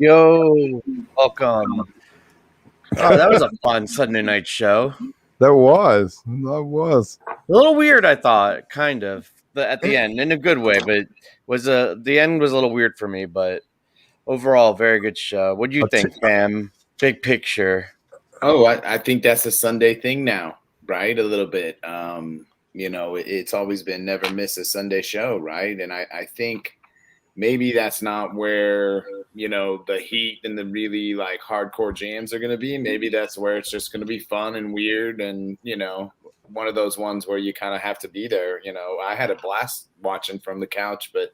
Yo, welcome. Oh, that was a fun Sunday night show. That was. A little weird, I thought, kind of at the end, in a good way, but the end was a little weird for me. But overall, very good show. What do you think, fam? Big picture. Oh, I think that's a Sunday thing now, right? A little bit. It's always been never miss a Sunday show, right? And I think maybe that's not where, the heat and the really like hardcore jams are going to be. Maybe that's where it's just going to be fun and weird and, one of those ones where you kind of have to be there. I had a blast watching from the couch, but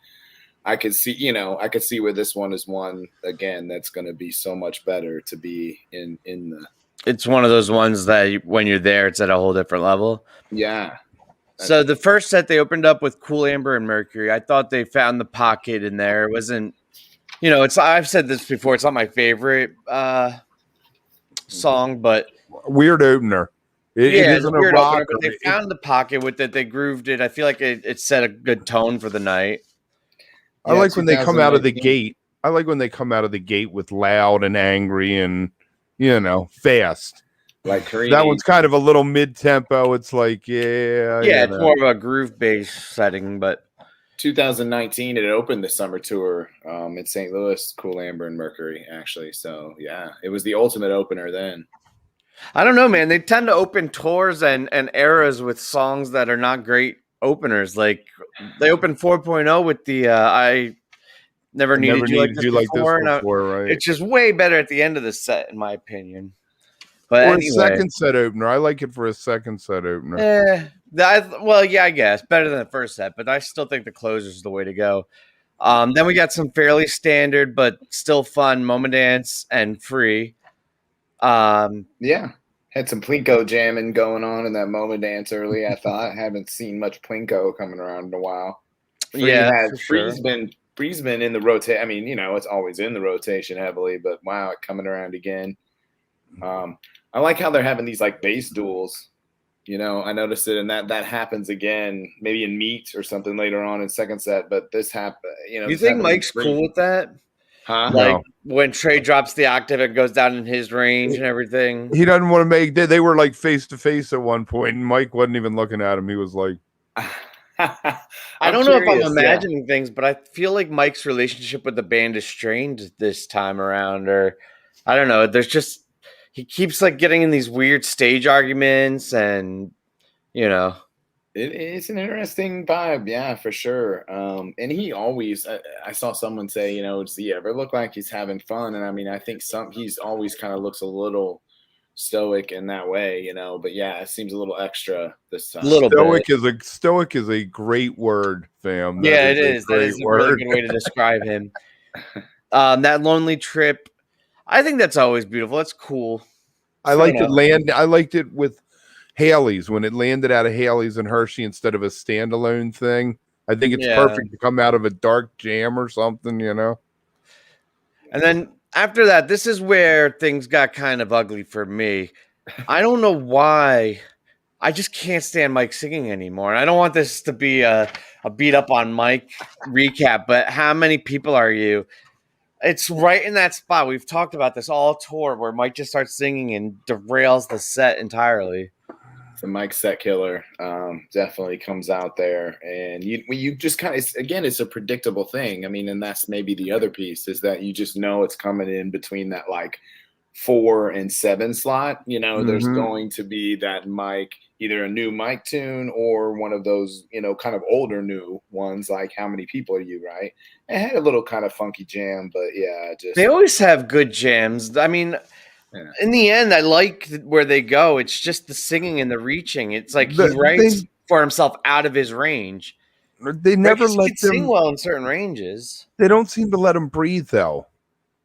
I could see where this one is one again that's going to be so much better to be in the. It's one of those ones that when you're there, it's at a whole different level. Yeah. So the first set they opened up with Cool Amber and Mercury. I thought they found the pocket in there. It wasn't, I've said this before. It's not my favorite song, but Weird opener. It isn't a weird rocker. Opener, but they found the pocket with it. They grooved it. I feel like it set a good tone for the night. I like when they come out of the gate. I like when they come out of the gate with loud and angry and fast. Like Kareem. That one's kind of a little mid-tempo. It's like, it's more of a groove-based setting. But 2019, it opened the summer tour in St. Louis, Cool Amber and Mercury, actually. So, yeah, it was the ultimate opener then. I don't know, man. They tend to open tours and eras with songs that are not great openers. Like, they opened 4.0 with the I Never Needed You Like This Before. Right? It's just way better at the end of the set, in my opinion. But anyway. A second set opener. I like it for a second set opener. I guess better than the first set, but I still think the closer is the way to go. Then we got some fairly standard but still fun Moment Dance and Free. Had some Plinko jamming going on in that Moment Dance early. I thought haven't seen much Plinko coming around in a while. Free's been in the rotation. I mean, it's always in the rotation heavily, but wow, it coming around again. I like how they're having these like bass duels. I noticed it, and that happens again, maybe in Meat or something later on in second set. But this happened. You think Mike's cool with that? Huh? Like when Trey drops the octave, it goes down in his range and everything. He doesn't want to make. They were like face to face at one point, and Mike wasn't even looking at him. He was like, I don't know if I'm imagining things, but I feel like Mike's relationship with the band is strained this time around, or I don't know. There's just he keeps like getting in these weird stage arguments, and it's an interesting vibe, yeah, for sure. And he always, I saw someone say, does he ever look like he's having fun? And I mean, I think he's always kind of looks a little stoic in that way, but yeah, it seems a little extra this time. Stoic is a great word, fam. It is. That is a really good way to describe him. That Lonely Trip, I think that's always beautiful. That's cool. I liked it with Haley's when it landed out of Haley's and Hershey instead of a standalone thing. I think it's perfect to come out of a dark jam or something, And then after that, this is where things got kind of ugly for me. I don't know why. I just can't stand Mike singing anymore. And I don't want this to be a beat up on Mike recap, but how many people are you? It's right in that spot. We've talked about this all tour where Mike just starts singing and derails the set entirely. The Mike set killer definitely comes out there, and you just kind of, again, it's a predictable thing. I mean, and that's maybe the other piece is that you just know it's coming in between that like 4 and 7 slot. There's going to be that Mike, either a new Mike tune or one of those, kind of older new ones like How Many People Are You, right? It had a little kind of funky jam, but yeah, they always have good jams. I mean, in the end, I like where they go. It's just the singing and the reaching. It's like he writes for himself out of his range. They never let them sing well in certain ranges. They don't seem to let him breathe, though.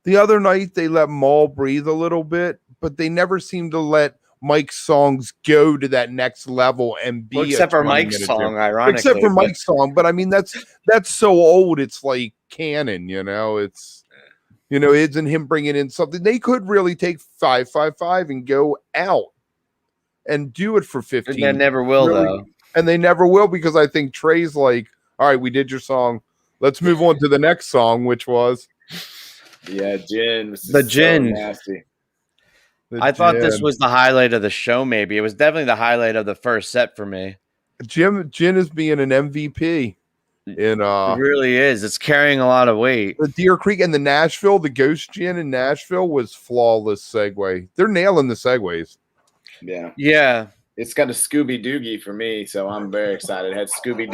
The other night, they let Maul breathe a little bit, but they never seem to let Mike's songs go to that next level and be except for Mike's song, ironically. Except for Mike's song, but I mean that's so old. It's like canon, It's it isn't him bringing in something. They could really take 555 and go out and do it for 15. And they never will, though. And they never will because I think Trey's like, all right, we did your song. Let's move on to the next song, which was. Yeah, gin. This is The so gin. nasty. I thought this gin. was the highlight of the show. Maybe it was definitely the highlight of the first set for me. Gin is being an MVP in It really is. It's carrying a lot of weight. the Deer Creek and the Nashville. The Ghost Gin in Nashville was flawless segue. They're nailing the segues. Yeah. Yeah. It's got a Scooby Doogie for me, so I'm very excited. It had Scooby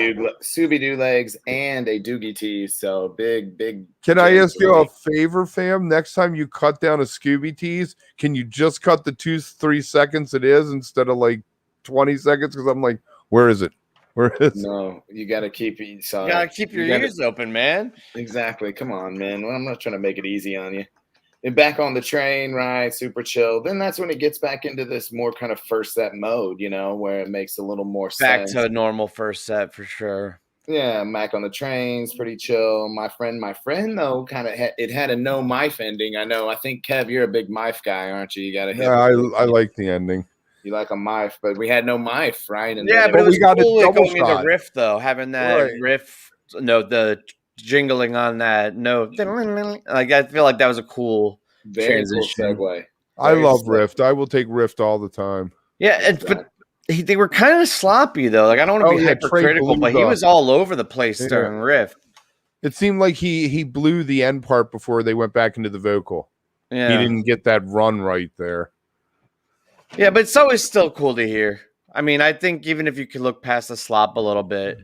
Doo legs and a Doogie tease, so big. Can I gin ask for you a me. favor, fam? Next time you cut down a Scooby tease, can you just cut the 2-3 seconds it is instead of like 20 seconds? Because I'm like, where is it? Where is it? No, you got to keep it. So You gotta keep your ears open, man. Exactly. Come on, man. Well, I'm not trying to make it easy on you. And back on the train, right? Super chill. Then that's when it gets back into this more kind of first set mode, where it makes a little more Back sense. to a normal first set for sure. Yeah, Mac on the train's pretty chill. My friend though, kind of it had a no mife ending. I know. I think Kev, you're a big mife guy, aren't you? You got to hit. Yeah, I like the ending. You like a mife, but we had no mife, right? And Yeah, then but it was we got a cool double going into shot. riff though, having that Right. riff. No, the jingling on that note. Like I feel like that was a cool very cool transition. segue. I Very love slick. Rift. I will take Rift all the time. Yeah, but they were kind of sloppy though. Like I don't want to be Trey hypercritical, but he Beluga. was all over the place Yeah. during riff. It seemed like he blew the end part before they went back into the vocal. Yeah, He didn't get that run right there. yeah, but it's always still cool to hear. I mean, I think even if you could look past the slop a little bit,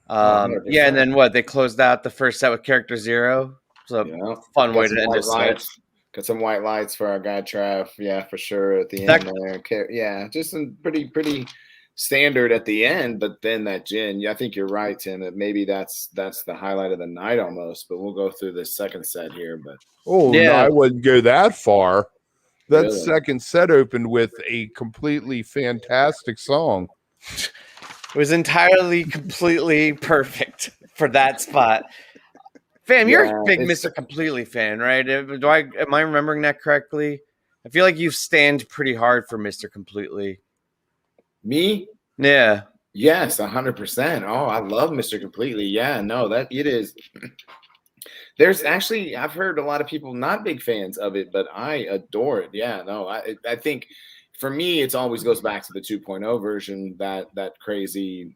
100%. yeah. And then what? They closed out the first set with Character Zero. So Yeah. fun way Got to some end white a set. lights. Got some white lights for our guy Trav. Yeah, for sure at the end there. Yeah, just some pretty standard at the end. But then that gin. Yeah, I think you're right, Tim. That maybe that's the highlight of the night almost. But we'll go through the second set here. But Oh, Yeah. no, I wouldn't go that far. That Really? second set opened with a completely fantastic song. It was entirely, completely perfect for that spot. Fam, you're Yeah, a big it's- Mr. Completely fan, right? Am I remembering that correctly? I feel like you stand pretty hard for Mr. Completely. me, Yeah. yes, 100%. Oh, I love Mr. Completely. Yeah, no, that it is. There's actually, I've heard a lot of people not big fans of it, but I adore it. Yeah, no, I think for me, it always goes back to the 2.0 version, that crazy,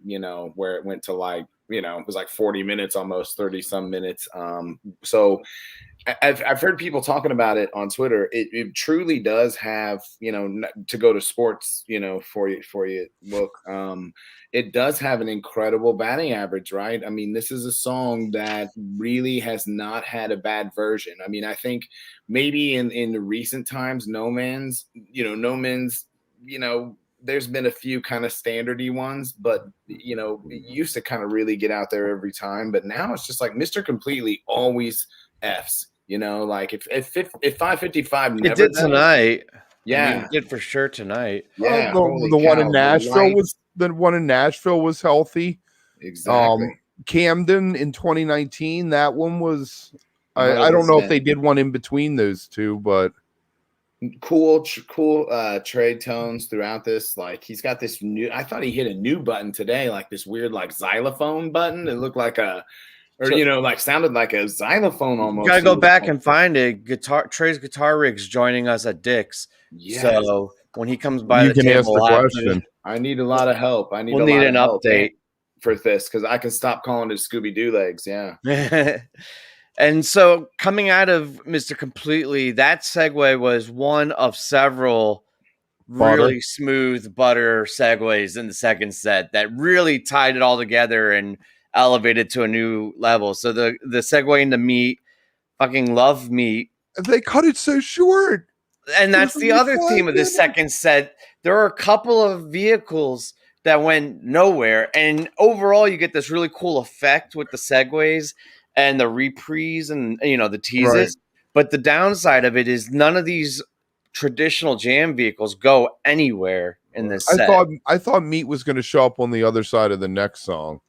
where it went to like, it was like 40 minutes, almost 30 some minutes. So I've heard people talking about it on Twitter. It truly does have, to go to sports, for you, look, it does have an incredible batting average, right? I mean, this is a song that really has not had a bad version. I mean, I think maybe in the recent times, No Man's, there's been a few kind of standardy ones, but it used to kind of really get out there every time. But now it's just like Mr. Completely always F's. Like if 555 never It did does, tonight. yeah, I mean, it did for sure tonight. yeah. the one in Nashville was healthy. Exactly. Camden in 2019, that one was. I don't know if they did one in between those two, but cool trade tones throughout this. Like he's got this new. I thought he hit a new button today, like this weird like xylophone button. It looked like sounded like a xylophone almost. You gotta go back and find it. Trey's Guitar Rig's joining us at Dick's. Yes. So when he comes by, you the can table, ask the we'll have question. I need a lot of help. We'll need an update for this because I can stop calling it Scooby Doo legs. Yeah. And so coming out of Mr. Completely, that segue was one of several really smooth butter segues in the second set that really tied it all together and elevated to a new level. So the segue into Meat, fucking love Meat. They cut it so short. And that's the other theme of the second set. There are a couple of vehicles that went nowhere. And overall, you get this really cool effect with the segues and the reprise and, the teases. Right. But the downside of it is none of these traditional jam vehicles go anywhere in this set. I thought Meat was going to show up on the other side of the next song.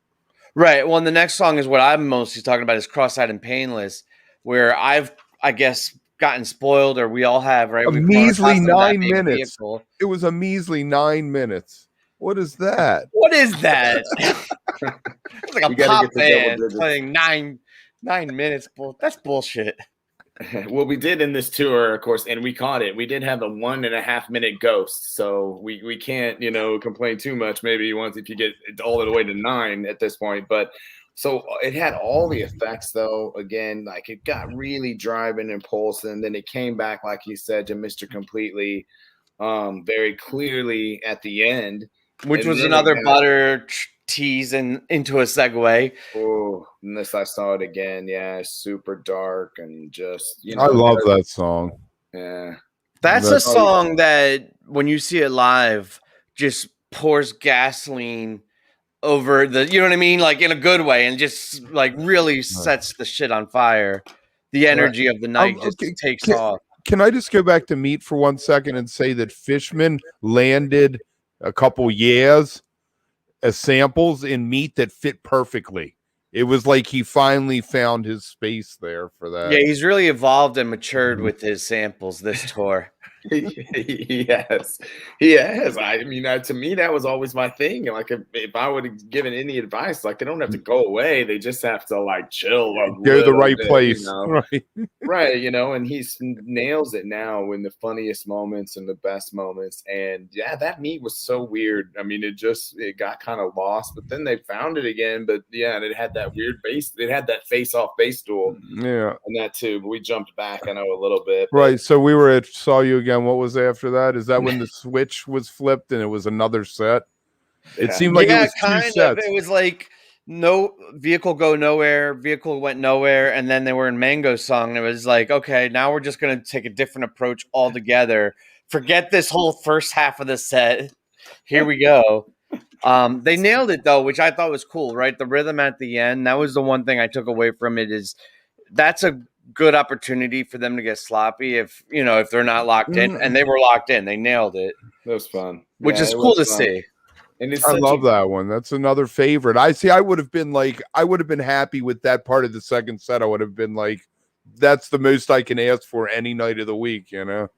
Right. Well, and the next song is what I'm mostly talking about is Cross-Eyed and Painless, where I guess, gotten spoiled, or we all have, right? A We've measly come across 9 that big minutes. vehicle. It was a measly 9 minutes. What is that? What is that? It's like a You gotta pop get the double band digits. playing nine minutes. That's bullshit. Well, we did in this tour, of course, and we caught it. We did have a 1.5 minute ghost, so we can't, complain too much. Maybe once if you get all the way to 9 at this point, but so it had all the effects though. Again, like it got really driving and pulsing. Then it came back, like you said, to Mr. Completely, very clearly at the end, which and was then another butter tease and into a segue. Oh, unless I saw it again, yeah, super dark and just I love that song. Yeah, that's a song that when you see it live, just pours gasoline over the, you know what I mean, like in a good way, and just like really sets the shit on fire. The energy of the night just takes off. Can I just go back to Meat for 1 second and say that Fishman landed a couple years as samples in Meat that fit perfectly. It was like he finally found his space there for that. Yeah, he's really evolved and matured with his samples this tour. He has. I mean, to me, that was always my thing. Like, if I would have given any advice, like, they don't have to go away. They just have to, like, chill. Go to the right place. Right. Right. And he nails it now in the funniest moments and the best moments. And yeah, that Meat was so weird. I mean, it got kind of lost, but then they found it again. But yeah, and it had that weird bass. It had that face-off bass duel. Yeah. And that too. But we jumped back, I know, a little bit. Right. So we were at Saw You Again. What was after that? Is that when the switch was flipped and it was another set? It seemed like it was two sets. It was like no Vehicle Go Nowhere, Vehicle Went Nowhere, and then they were in Mango's song. And it was like, okay, now we're just going to take a different approach altogether. Forget this whole first half of the set. Here we go. They nailed it though, which I thought was cool, right? The rhythm at the end. That was the one thing I took away from it, is that's a good opportunity for them to get sloppy if they're not locked in, and they were locked in. They nailed it. That was fun, which is cool to see. And I love that one. That's another favorite. I would have been happy with that part of the second set. I would have been like, that's the most I can ask for any night of the week, Yeah.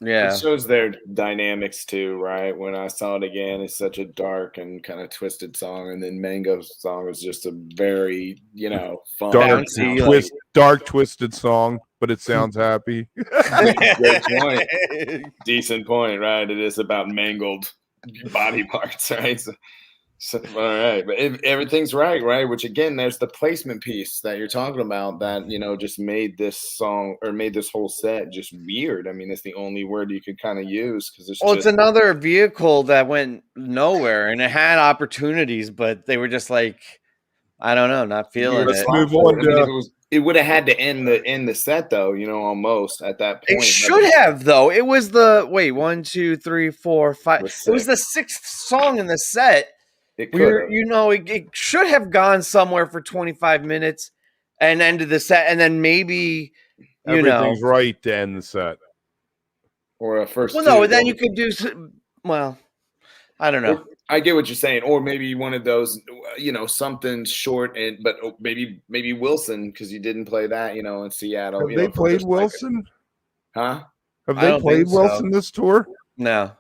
It shows their dynamics too, right? When I saw it again, it's such a dark and kind of twisted song, and then Mango's song is just a very, fun, dark, twisted song, but it sounds happy. Great point. Decent point, right? It is about mangled body parts, right? So, all right, but everything's right, which again, there's the placement piece that you're talking about that just made this song, or made this whole set just weird. I mean, it's the only word you could kind of use, because it's another vehicle that went nowhere, and it had opportunities, but they were just like, I don't know, not feeling it. Move on. It would have had to end the set though, almost at that point. It should have though. It was the 1, 2, 3, 4, 5. It was the 6th song in the set. It should have gone somewhere for 25 minutes and ended the set, and then maybe everything's right to end the set, or a first. Well, no, then you could do. Well, I don't know. I get what you're saying, or maybe one of those, something short, but maybe Wilson, because you didn't play that, in Seattle. Have they played Wilson? Huh? Have they played Wilson this tour? No.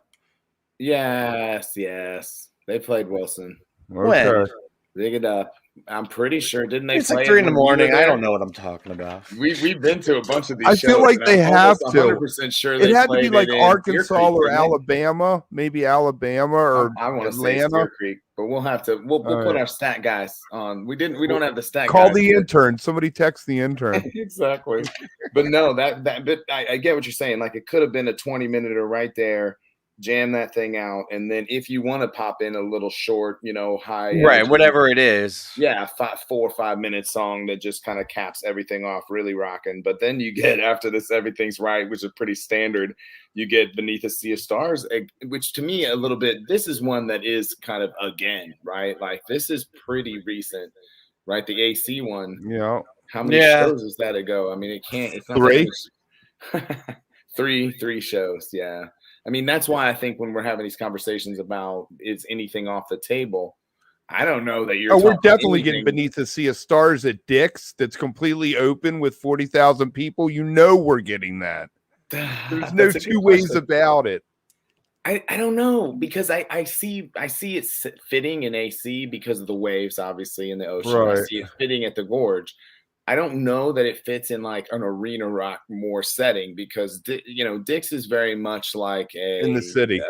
Yes. They played Wilson. Okay. When? Dig it up. I'm pretty sure. Didn't they? It's like 3 a.m. I don't know what I'm talking about. We've been to a bunch of these. I feel like they have to. 100% sure it had to be like Arkansas or Alabama, maybe Alabama or I want to say Atlanta. Creek, but we'll have to. We'll put our stat guys on. We don't have the stat. Call guys the yet. intern. Somebody text the intern. Exactly. But no, but I get what you're saying. Like, it could have been a 20-minute right there. Jam that thing out, and then if you want to pop in a little short, high, right, whatever it is, 4 or 5 minute song that just kind of caps everything off, really rocking. But then you get, after this, Everything's Right, which is pretty standard. You get Beneath a Sea of Stars, which to me a little bit. This is one that is kind of again, right? Like, this is pretty recent, right? The AC one. Yeah. How many shows is that ago? I mean, it can't. It's not 3. three shows. Yeah. I mean, that's why I think when we're having these conversations about is anything off the table, I don't know that you're. We're definitely getting Beneath the Sea of Stars at Dick's. That's completely open with 40,000 people. We're getting that. There's no two ways about it. I don't know, because I see it fitting in AC because of the waves, obviously, in the ocean. Right. I see it fitting at the Gorge. I don't know that it fits in like an arena rock more setting because Dick's is very much like in the city.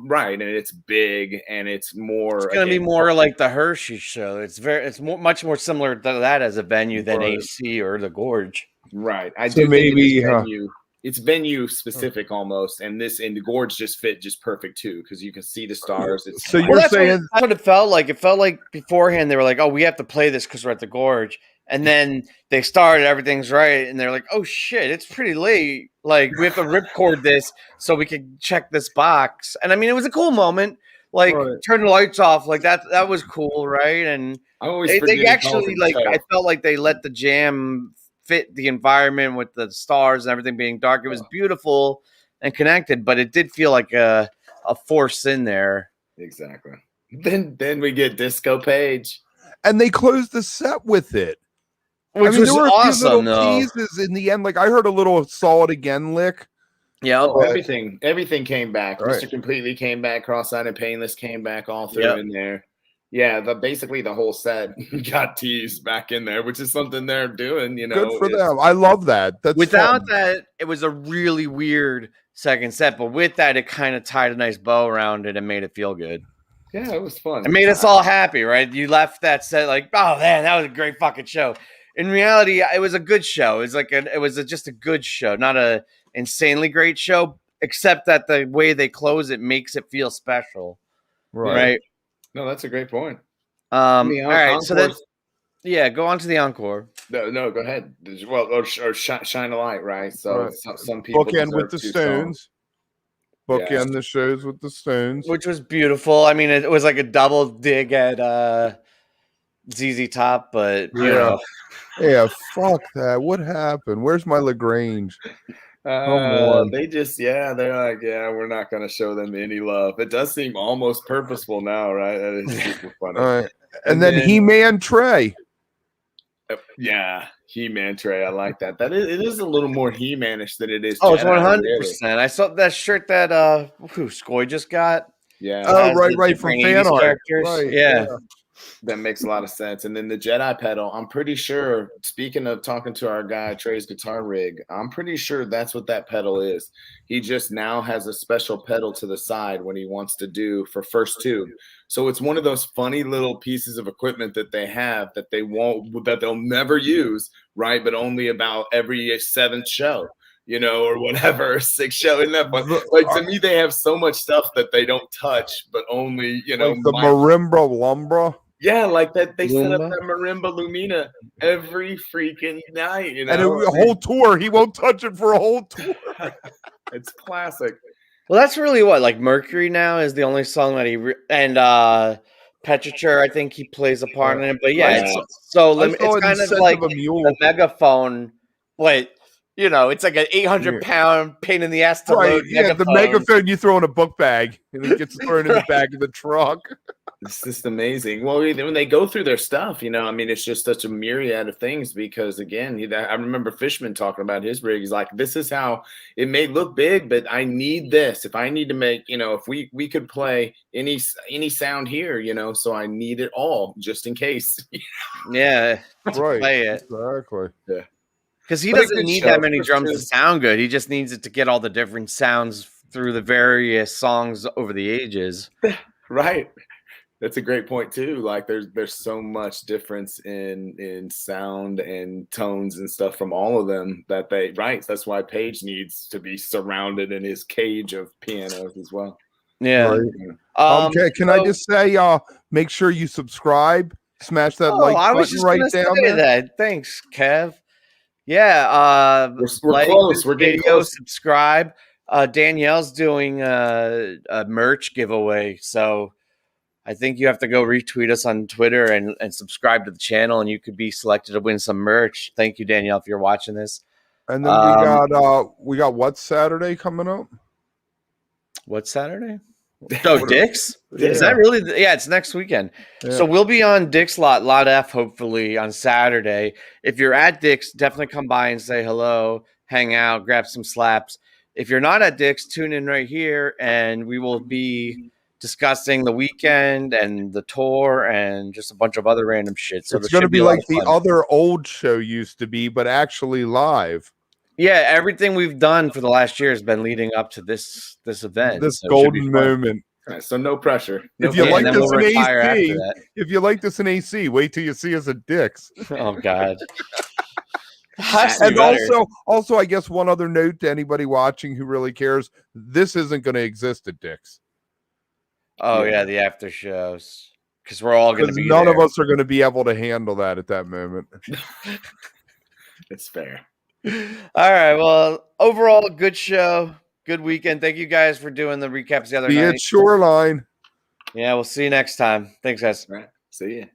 Right, and it's big and it's more. It's gonna be more like the Hershey show. It's much more similar to that as a venue than AC or the Gorge. Right. I So do maybe think it's venue specific almost, and the Gorge just fit just perfect too because you can see the stars. It's So you're saying that's what it felt like. It felt like beforehand they were like, "Oh, we have to play this because we're at the Gorge," and then they started, everything's right, and they're like, "Oh shit, it's pretty late. Like we have to ripcord this so we can check this box." And I mean, it was a cool moment. Like turn the lights off, like that was cool, right? And I always they actually like. I felt like they let the jam fit the environment with the stars and everything being dark. It was beautiful and connected, but it did feel like a force in there. Exactly. Then we get Disco Page, and they closed the set with it, which was there were awesome. A few little teases in the end. Like I heard a little "Saw It Again" lick. Yeah, everything came back. Right. Mr. Completely came back. Cross-eyed and Painless came back. All through in there. Yeah, basically the whole set got teased back in there, which is something they're doing. Good for them. I love that. That's without fun. that, it was a really weird second set, but with that, it kind of tied a nice bow around it and made it feel good. Yeah, it was fun. It made us all happy, right? You left that set like, oh man, that was a great fucking show. In reality, it was a good show. It was just a good show, not a insanely great show, except that the way they close it makes it feel special, right? No, that's a great point. All right, so then, go on to the encore. No, go ahead. Well, or shine a light, right? So some people bookend with the Stones. Bookend the shows with the Stones, which was beautiful. I mean, it was like a double dig at ZZ Top, but you know, fuck that. What happened? Where's my Lagrange? They just they're like, we're not going to show them any love. It does seem almost purposeful now, right? That is super funny. All right. And then He-Man Trey. Yeah, He-Man Trey. I like that. It is a little more He-Manish than it is. Oh, it's 100%. I saw that shirt that Skoy just got. Yeah. Oh, right from fan art. Right. Yeah. That makes a lot of sense. And then the Jedi pedal, I'm pretty sure, speaking of talking to our guy, Trey's guitar rig, I'm pretty sure that's what that pedal is. He just now has a special pedal to the side when he wants to do for first tube. So it's one of those funny little pieces of equipment that they have that they'll never use, right? But only about every 7th show, or whatever, 6th show. Isn't that fun? Like, to me, they have so much stuff that they don't touch, but only, like the Marimba Lumbra. Yeah, like that. They set up that Marimba Lumina every freaking night, and a whole tour. He won't touch it for a whole tour. It's classic. Well, that's really what, like, Mercury now is the only song that and Petrichor, I think he plays a part in it. But it's kind of like a megaphone, but it's like an 800-pound pain in the ass to load. Yeah, the megaphone you throw in a book bag and it gets thrown in the back of the truck. It's just amazing. Well, when they go through their stuff, I mean, it's just such a myriad of things because, again, I remember Fishman talking about his rig. He's like, this is how it may look big, but I need this. If I need to make, if we could play any sound here, so I need it all just in case. Yeah. Right. Play it. Exactly. Yeah. Because he doesn't need that many drums to sound good. He just needs it to get all the different sounds through the various songs over the ages. Right. That's a great point too. Like there's so much difference in sound and tones and stuff from all of them that that's why Page needs to be surrounded in his cage of pianos as well. Yeah. Right. Can I just say make sure you subscribe, smash that like button right down there. That. Thanks, Kev. Yeah, we're close. We're getting close. Subscribe. Danielle's doing a merch giveaway, so I think you have to go retweet us on Twitter and subscribe to the channel, and you could be selected to win some merch. Thank you, Danielle, if you're watching this. And then we got what Saturday coming up? What Saturday? Oh, Dick's? Yeah. Is that really? Yeah, it's next weekend. Yeah. So we'll be on Dick's lot F, hopefully, on Saturday. If you're at Dick's, definitely come by and say hello, hang out, grab some slaps. If you're not at Dick's, tune in right here, and we will be discussing the weekend and the tour and just a bunch of other random shit. So It's going to be a lot like of the fun. other old show used to be, but actually live. Yeah, everything we've done for the last year has been leading up to this event. This so it should be golden fun. moment. All right, so no pressure. No If you Yeah, like and then this we'll in retire after AC, that. if you like this in AC, wait till you see us at Dick's. Oh God. Has to be And better. also, I guess one other note to anybody watching who really cares: this isn't going to exist at Dick's. Oh yeah, the after shows, because we're all going to Because be none there. of us are going to be able to handle that at that moment. It's fair. All right. Well, overall, good show, good weekend. Thank you guys for doing the recaps the other Be night. it Shoreline. Yeah, we'll see you next time. Thanks, guys. All right. See ya.